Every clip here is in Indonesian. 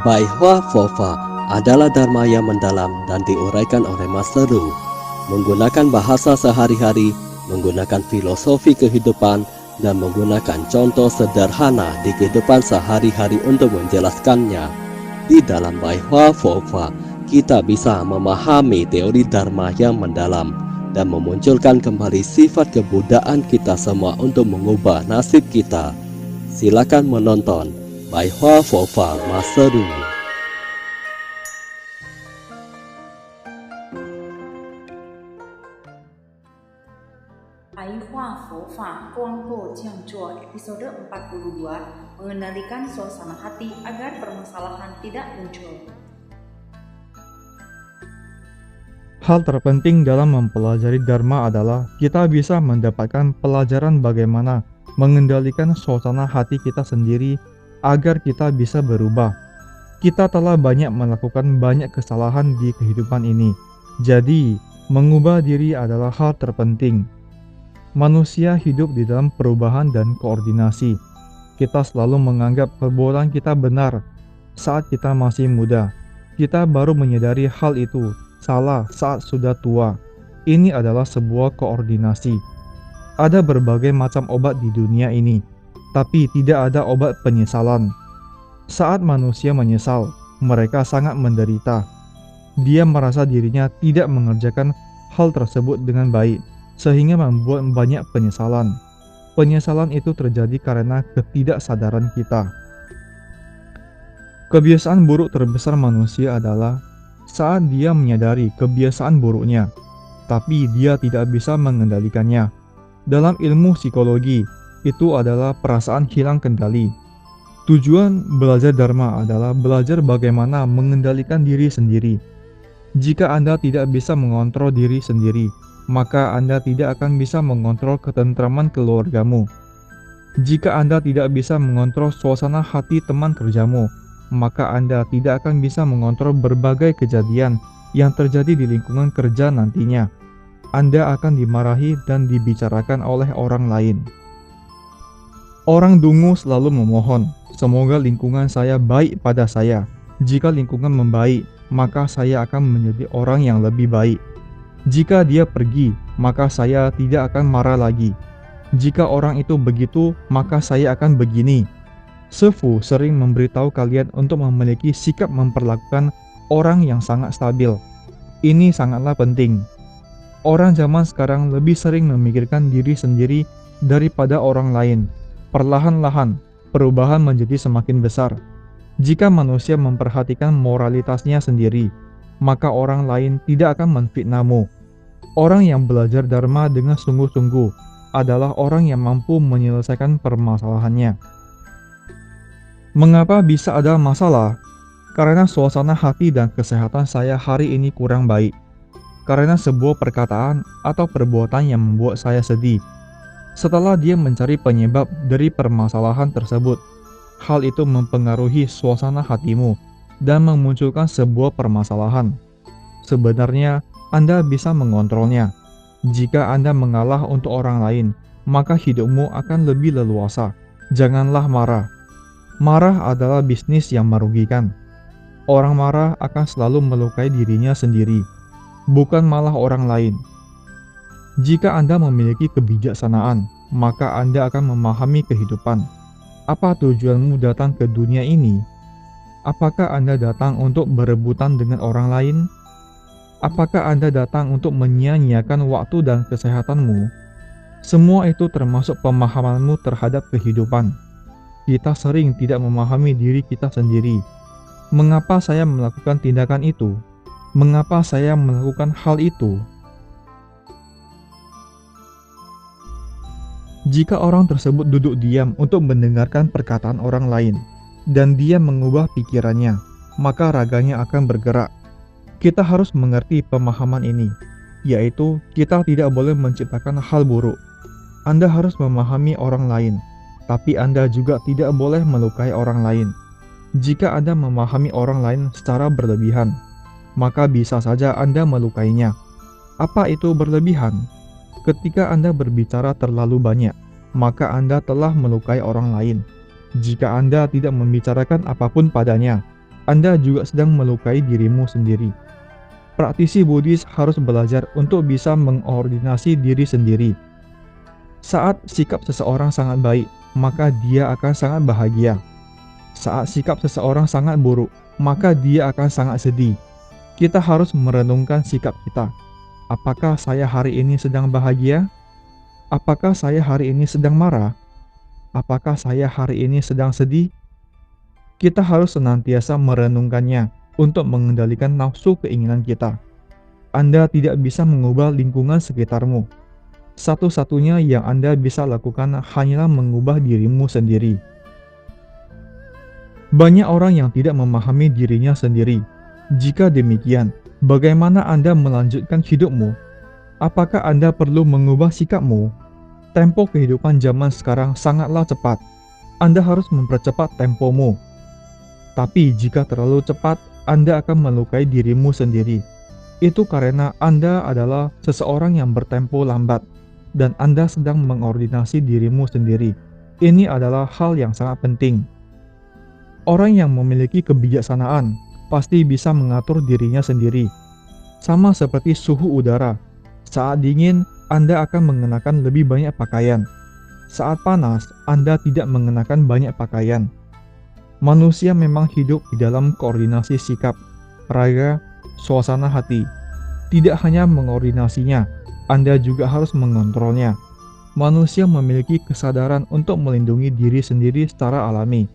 Bai Hua Fofa adalah dharma yang mendalam dan diuraikan oleh Master Ru. Menggunakan bahasa sehari-hari, menggunakan filosofi kehidupan, dan menggunakan contoh sederhana di kehidupan sehari-hari untuk menjelaskannya. Di dalam Bai Hua Fofa, kita bisa memahami teori dharma yang mendalam dan memunculkan kembali sifat kebudayaan kita semua untuk mengubah nasib kita. Silakan menonton Bai Hua Fofa Master Ru. 白话佛法光过降座episode 42 mengendalikan suasana hati agar permasalahan tidak muncul. Hal terpenting dalam mempelajari Dharma adalah kita bisa mendapatkan pelajaran bagaimana mengendalikan suasana hati kita sendiri agar kita bisa berubah. Kita telah banyak melakukan banyak kesalahan di kehidupan ini, jadi mengubah diri adalah hal terpenting. Manusia hidup di dalam perubahan dan koordinasi. Kita selalu menganggap perbuatan kita benar saat kita masih muda. Kita baru menyadari hal itu salah saat sudah tua. Ini adalah sebuah koordinasi. Ada berbagai macam obat di dunia ini, tapi tidak ada obat penyesalan. Saat manusia menyesal, mereka sangat menderita. Dia merasa dirinya tidak mengerjakan hal tersebut dengan baik, sehingga membuat banyak penyesalan. Penyesalan itu terjadi karena ketidaksadaran kita. Kebiasaan buruk terbesar manusia adalah saat dia menyadari kebiasaan buruknya, tapi dia tidak bisa mengendalikannya. Dalam ilmu psikologi, itu adalah perasaan hilang kendali. Tujuan belajar Dharma adalah belajar bagaimana mengendalikan diri sendiri. Jika Anda tidak bisa mengontrol diri sendiri, maka Anda tidak akan bisa mengontrol ketentraman keluargamu. Jika Anda tidak bisa mengontrol suasana hati teman kerjamu, maka Anda tidak akan bisa mengontrol berbagai kejadian yang terjadi di lingkungan kerja nantinya. Anda akan dimarahi dan dibicarakan oleh orang lain. Orang dungu selalu memohon, semoga lingkungan saya baik pada saya. Jika lingkungan membaik, maka saya akan menjadi orang yang lebih baik. Jika dia pergi, maka saya tidak akan marah lagi. Jika orang itu begitu, maka saya akan begini. Sefu sering memberitahu kalian untuk memiliki sikap memperlakukan orang yang sangat stabil. Ini sangatlah penting. Orang zaman sekarang lebih sering memikirkan diri sendiri daripada orang lain. Perlahan-lahan, perubahan menjadi semakin besar. Jika manusia memperhatikan moralitasnya sendiri, maka orang lain tidak akan menfitnahmu. Orang yang belajar Dharma dengan sungguh-sungguh adalah orang yang mampu menyelesaikan permasalahannya. Mengapa bisa ada masalah? Karena suasana hati dan kesehatan saya hari ini kurang baik. Karena sebuah perkataan atau perbuatan yang membuat saya sedih. Setelah dia mencari penyebab dari permasalahan tersebut, hal itu mempengaruhi suasana hatimu dan memunculkan sebuah permasalahan. Sebenarnya, Anda bisa mengontrolnya. Jika Anda mengalah untuk orang lain, maka hidupmu akan lebih leluasa. Janganlah marah. Marah adalah bisnis yang merugikan. Orang marah akan selalu melukai dirinya sendiri, bukan malah orang lain. Jika Anda memiliki kebijaksanaan, maka Anda akan memahami kehidupan. Apa tujuanmu datang ke dunia ini? Apakah Anda datang untuk berebutan dengan orang lain? Apakah Anda datang untuk menyia-nyiakan waktu dan kesehatanmu? Semua itu termasuk pemahamanmu terhadap kehidupan. Kita sering tidak memahami diri kita sendiri. Mengapa saya melakukan tindakan itu? Mengapa saya melakukan hal itu? Jika orang tersebut duduk diam untuk mendengarkan perkataan orang lain, dan dia mengubah pikirannya, maka raganya akan bergerak. Kita harus mengerti pemahaman ini, yaitu kita tidak boleh menciptakan hal buruk. Anda harus memahami orang lain, tapi Anda juga tidak boleh melukai orang lain. Jika Anda memahami orang lain secara berlebihan, maka bisa saja Anda melukainya. Apa itu berlebihan? Ketika Anda berbicara terlalu banyak, maka Anda telah melukai orang lain. Jika Anda tidak membicarakan apapun padanya, Anda juga sedang melukai dirimu sendiri. Praktisi Buddhis harus belajar untuk bisa mengordinasi diri sendiri. Saat sikap seseorang sangat baik, maka dia akan sangat bahagia. Saat sikap seseorang sangat buruk, maka dia akan sangat sedih. Kita harus merenungkan sikap kita. Apakah saya hari ini sedang bahagia? Apakah saya hari ini sedang marah? Apakah saya hari ini sedang sedih? Kita harus senantiasa merenungkannya untuk mengendalikan nafsu keinginan kita. Anda tidak bisa mengubah lingkungan sekitarmu. Satu-satunya yang Anda bisa lakukan hanyalah mengubah dirimu sendiri. Banyak orang yang tidak memahami dirinya sendiri. Jika demikian, bagaimana Anda melanjutkan hidupmu? Apakah Anda perlu mengubah sikapmu? Tempo kehidupan zaman sekarang sangatlah cepat. Anda harus mempercepat tempomu. Tapi jika terlalu cepat, Anda akan melukai dirimu sendiri. Itu karena Anda adalah seseorang yang bertempo lambat, dan Anda sedang mengordinasi dirimu sendiri. Ini adalah hal yang sangat penting. Orang yang memiliki kebijaksanaan pasti bisa mengatur dirinya sendiri. Sama seperti suhu udara. Saat dingin, Anda akan mengenakan lebih banyak pakaian. Saat panas, Anda tidak mengenakan banyak pakaian. Manusia memang hidup di dalam koordinasi sikap, raga, suasana hati. Tidak hanya mengordinasinya, Anda juga harus mengontrolnya. Manusia memiliki kesadaran untuk melindungi diri sendiri secara alami.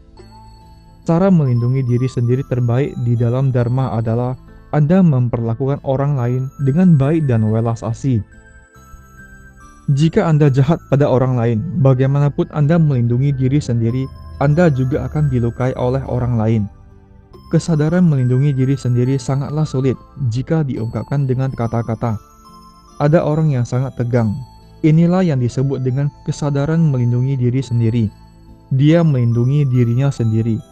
Cara melindungi diri sendiri terbaik di dalam Dharma adalah Anda memperlakukan orang lain dengan baik dan welas asih. Jika Anda jahat pada orang lain, bagaimanapun Anda melindungi diri sendiri, Anda juga akan dilukai oleh orang lain. Kesadaran melindungi diri sendiri sangatlah sulit jika diungkapkan dengan kata-kata. Ada orang yang sangat tegang. Inilah yang disebut dengan kesadaran melindungi diri sendiri. Dia melindungi dirinya sendiri.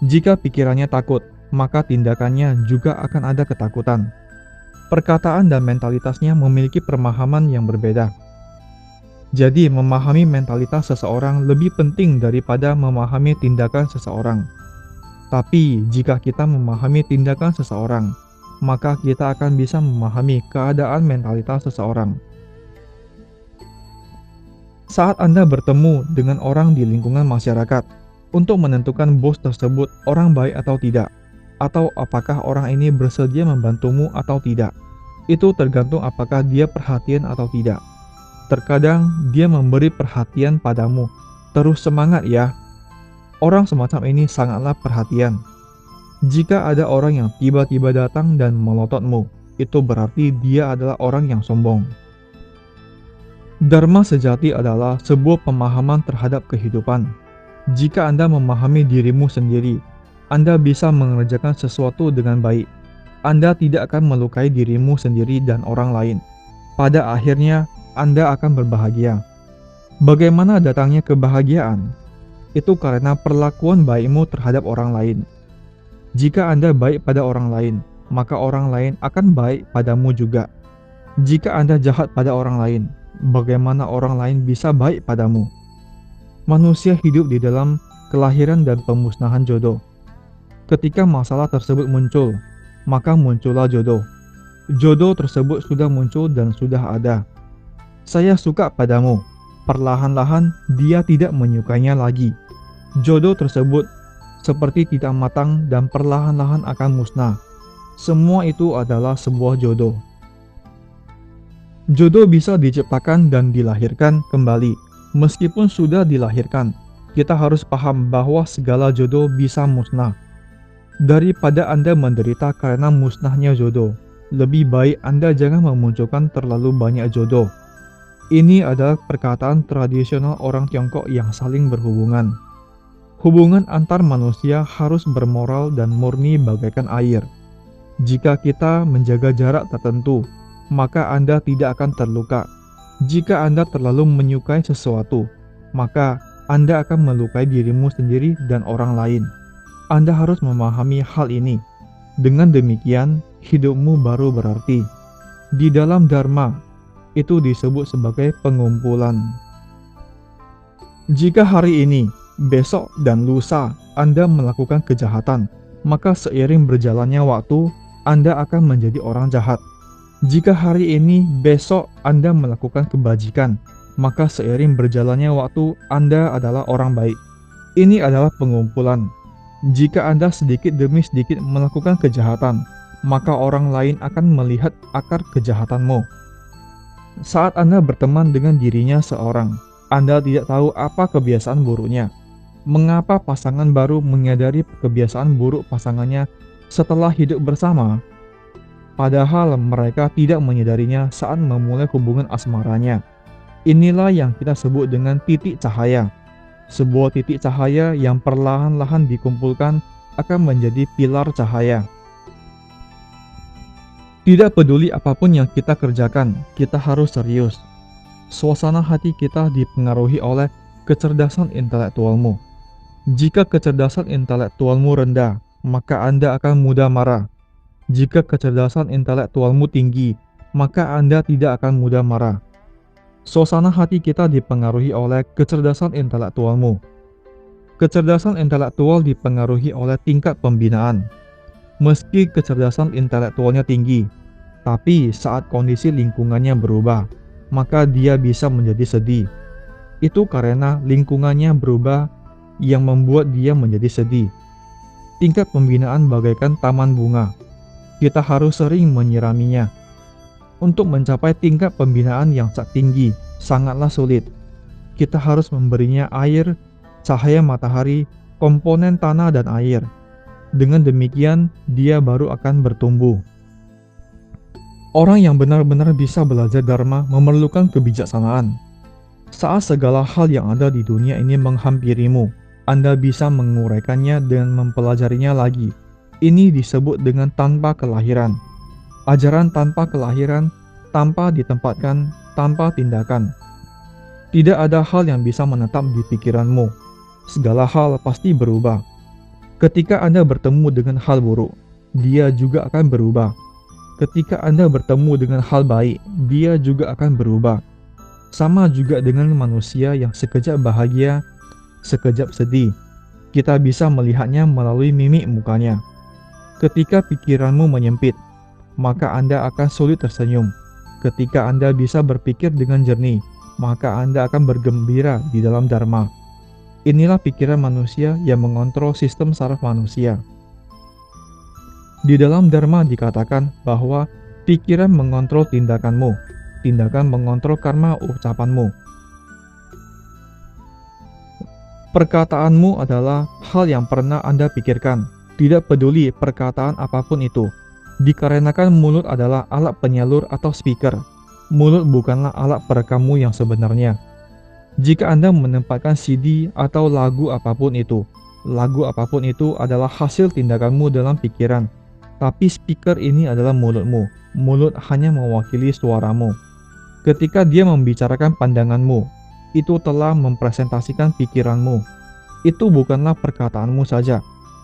Jika pikirannya takut, maka tindakannya juga akan ada ketakutan. Perkataan dan mentalitasnya memiliki pemahaman yang berbeda. Jadi, memahami mentalitas seseorang lebih penting daripada memahami tindakan seseorang. Tapi, jika kita memahami tindakan seseorang, maka kita akan bisa memahami keadaan mentalitas seseorang. Saat Anda bertemu dengan orang di lingkungan masyarakat, untuk menentukan bos tersebut orang baik atau tidak, atau apakah orang ini bersedia membantumu atau tidak, itu tergantung apakah dia perhatian atau tidak. Terkadang dia memberi perhatian padamu. Terus semangat ya. Orang semacam ini sangatlah perhatian. Jika ada orang yang tiba-tiba datang dan melototmu, itu berarti dia adalah orang yang sombong. Dharma sejati adalah sebuah pemahaman terhadap kehidupan. Jika Anda memahami dirimu sendiri, Anda bisa mengerjakan sesuatu dengan baik. Anda tidak akan melukai dirimu sendiri dan orang lain. Pada akhirnya, Anda akan berbahagia. Bagaimana datangnya kebahagiaan? Itu karena perlakuan baikmu terhadap orang lain. Jika Anda baik pada orang lain, maka orang lain akan baik padamu juga. Jika Anda jahat pada orang lain, bagaimana orang lain bisa baik padamu? Manusia hidup di dalam kelahiran dan pemusnahan jodoh. Ketika masalah tersebut muncul, maka muncullah jodoh. Jodoh tersebut sudah muncul dan sudah ada. Saya suka padamu. Perlahan-lahan dia tidak menyukainya lagi. Jodoh tersebut seperti tidak matang dan perlahan-lahan akan musnah. Semua itu adalah sebuah jodoh. Jodoh bisa diciptakan dan dilahirkan kembali. Meskipun sudah dilahirkan, kita harus paham bahwa segala jodoh bisa musnah. Daripada Anda menderita karena musnahnya jodoh, lebih baik Anda jangan memunculkan terlalu banyak jodoh. Ini adalah perkataan tradisional orang Tiongkok yang saling berhubungan. Hubungan antar manusia harus bermoral dan murni bagaikan air. Jika kita menjaga jarak tertentu, maka Anda tidak akan terluka. Jika Anda terlalu menyukai sesuatu, maka Anda akan melukai dirimu sendiri dan orang lain. Anda harus memahami hal ini. Dengan demikian, hidupmu baru berarti. Di dalam Dharma, itu disebut sebagai pengumpulan. Jika hari ini, besok, dan lusa Anda melakukan kejahatan, maka seiring berjalannya waktu, Anda akan menjadi orang jahat. Jika hari ini, besok Anda melakukan kebajikan, maka seiring berjalannya waktu, Anda adalah orang baik. Ini adalah pengumpulan. Jika Anda sedikit demi sedikit melakukan kejahatan, maka orang lain akan melihat akar kejahatanmu. Saat Anda berteman dengan dirinya seorang, Anda tidak tahu apa kebiasaan buruknya. Mengapa pasangan baru menyadari kebiasaan buruk pasangannya setelah hidup bersama? Padahal mereka tidak menyadarinya saat memulai hubungan asmaranya. Inilah yang kita sebut dengan titik cahaya. Sebuah titik cahaya yang perlahan-lahan dikumpulkan akan menjadi pilar cahaya. Tidak peduli apapun yang kita kerjakan, kita harus serius. Suasana hati kita dipengaruhi oleh kecerdasan intelektualmu. Jika kecerdasan intelektualmu rendah, maka Anda akan mudah marah. Jika kecerdasan intelektualmu tinggi, maka Anda tidak akan mudah marah. Suasana hati kita dipengaruhi oleh kecerdasan intelektualmu. Kecerdasan intelektual dipengaruhi oleh tingkat pembinaan. Meski kecerdasan intelektualnya tinggi, tapi saat kondisi lingkungannya berubah, maka dia bisa menjadi sedih. Itu karena lingkungannya berubah yang membuat dia menjadi sedih. Tingkat pembinaan bagaikan taman bunga. Kita harus sering menyiraminya. Untuk mencapai tingkat pembinaan yang sangat tinggi, sangatlah sulit. Kita harus memberinya air, cahaya matahari, komponen tanah dan air. Dengan demikian, dia baru akan bertumbuh. Orang yang benar-benar bisa belajar Dharma memerlukan kebijaksanaan. Saat segala hal yang ada di dunia ini menghampirimu, Anda bisa menguraikannya dan mempelajarinya lagi. Ini disebut dengan tanpa kelahiran. Ajaran tanpa kelahiran, tanpa ditempatkan, tanpa tindakan. Tidak ada hal yang bisa menetap di pikiranmu. Segala hal pasti berubah. Ketika Anda bertemu dengan hal buruk, dia juga akan berubah. Ketika Anda bertemu dengan hal baik, dia juga akan berubah. Sama juga dengan manusia yang sekejap bahagia, sekejap sedih. Kita bisa melihatnya melalui mimik mukanya. Ketika pikiranmu menyempit, maka Anda akan sulit tersenyum. Ketika Anda bisa berpikir dengan jernih, maka Anda akan bergembira di dalam Dharma. Inilah pikiran manusia yang mengontrol sistem saraf manusia. Di dalam Dharma dikatakan bahwa pikiran mengontrol tindakanmu, tindakan mengontrol karma ucapanmu. Perkataanmu adalah hal yang pernah Anda pikirkan, tidak peduli perkataan apapun itu. Dikarenakan mulut adalah alat penyalur atau speaker, mulut bukanlah alat perekammu yang sebenarnya. Jika Anda menempatkan CD atau lagu apapun itu adalah hasil tindakanmu dalam pikiran. Tapi speaker ini adalah mulutmu. Mulut hanya mewakili suaramu. Ketika dia membicarakan pandanganmu, itu telah mempresentasikan pikiranmu. Itu bukanlah perkataanmu saja,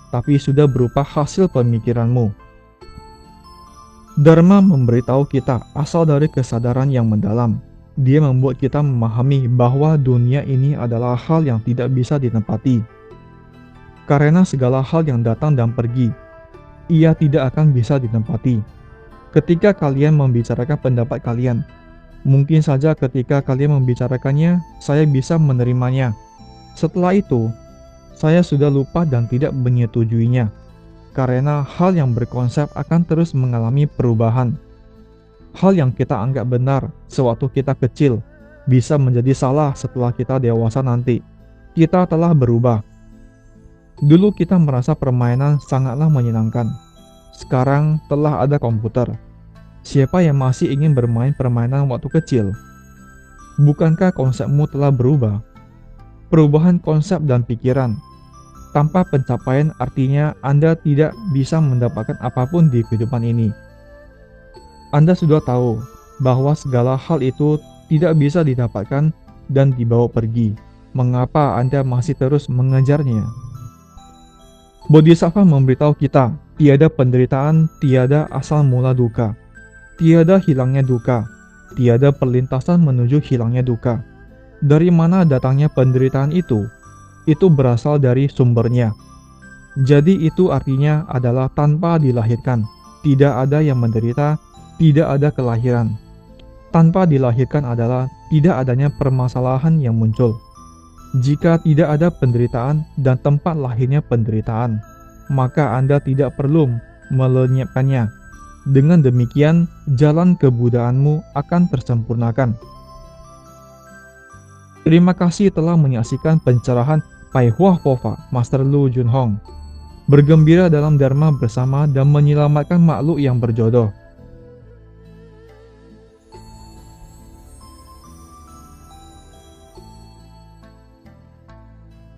tapi sudah berupa hasil pemikiranmu. Dharma memberitahu kita asal dari kesadaran yang mendalam. Dia membuat kita memahami bahwa dunia ini adalah hal yang tidak bisa ditempati. Karena segala hal yang datang dan pergi, ia tidak akan bisa ditempati. Ketika kalian membicarakan pendapat kalian, mungkin saja ketika kalian membicarakannya, saya bisa menerimanya. Setelah itu, saya sudah lupa dan tidak menyetujuinya. Karena hal yang berkonsep akan terus mengalami perubahan. Hal yang kita anggap benar sewaktu kita kecil bisa menjadi salah setelah kita dewasa nanti. Kita telah berubah. Dulu kita merasa permainan sangatlah menyenangkan. Sekarang telah ada komputer. Siapa yang masih ingin bermain permainan waktu kecil? Bukankah konsepmu telah berubah? Perubahan konsep dan pikiran. Tanpa pencapaian artinya Anda tidak bisa mendapatkan apapun di kehidupan ini. Anda sudah tahu bahwa segala hal itu tidak bisa didapatkan dan dibawa pergi. Mengapa Anda masih terus mengejarnya? Bodhisattva memberitahu kita, tiada penderitaan, tiada asal mula duka. Tiada hilangnya duka, tiada perlintasan menuju hilangnya duka. Dari mana datangnya penderitaan itu? Itu berasal dari sumbernya. Jadi itu artinya adalah tanpa dilahirkan, tidak ada yang menderita, tidak ada kelahiran. Tanpa dilahirkan adalah tidak adanya permasalahan yang muncul. Jika tidak ada penderitaan dan tempat lahirnya penderitaan, maka Anda tidak perlu melenyapkannya. Dengan demikian, jalan kebudaanmu akan tersempurnakan. Terima kasih telah menyaksikan pencerahan Pai Hua Fofa, Master Lu Junhong. Bergembira dalam Dharma bersama dan menyelamatkan makhluk yang berjodoh.